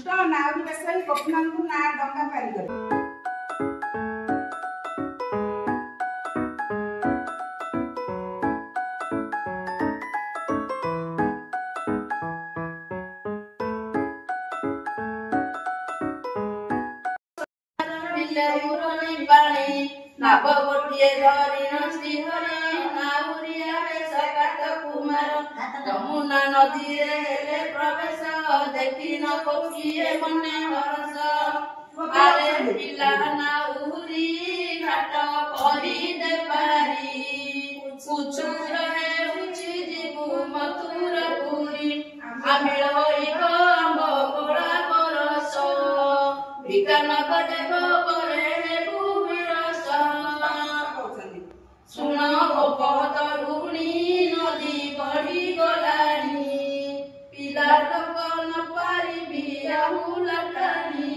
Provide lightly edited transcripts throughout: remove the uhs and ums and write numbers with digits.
कृष्ण नाउरी बेसई गोपीनाथ को ना डंगा पारी कर नाभ गोटे धरिण श्रीहरि नाउरिया बेसकात कुमार यमुना नदी हेले प्रवेश देखी न कोकिए मने हरस आरे पिला नाउरी घाट करी दे पारी कुछु रहे उची जीवु मथुरपुरी आमिल होई गंब गोला करस विकान कटे गोबरे सुन गोपत रुणी नदी बढ़ी गलानी पिला तक न पारिबी आहुलानी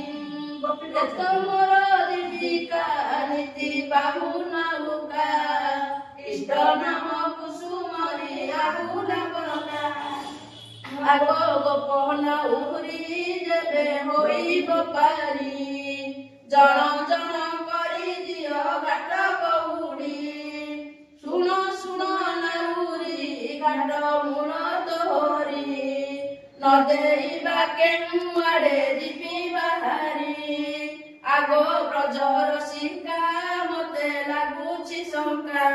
मोर दीपिका नीति बाहु नौका इष्ट नाम कुसुमरी आहुला बका आगो गोपन उरी जेबे होइब पारी जन जन करी दियो घाट बहुड़ी सुनो नाउरी घाट मूल तोहरी न देइबा केनु आड़े जीवी बाहारी आगो ब्रजर शिका मते लागुछि शंका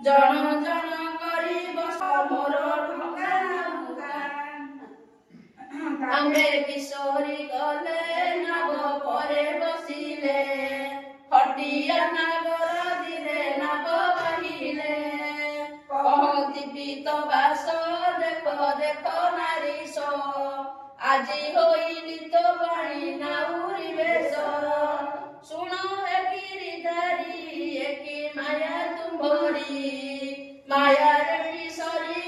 जन जन करी बस मोर ढंगा आम्बे किशोरी गले नाग परे बसिले हटिया नागर धीरे नाग बाहिले कहती पीत बास देख देख नारीश আজি হইলি তো বাণী নাউরি বেশ শুনো একি ধারি একি মায়া তুমরি মায়ার বিসরি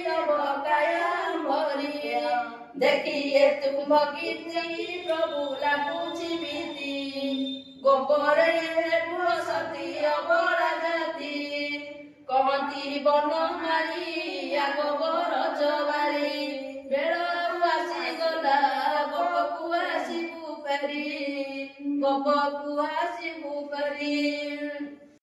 কায়া ভরি দেখিয়ে তুম কীর্তি প্রভু লাগুছি ভীতি গোপরে সতী অবরা জাতি কহতি বন মারি আগবর জবা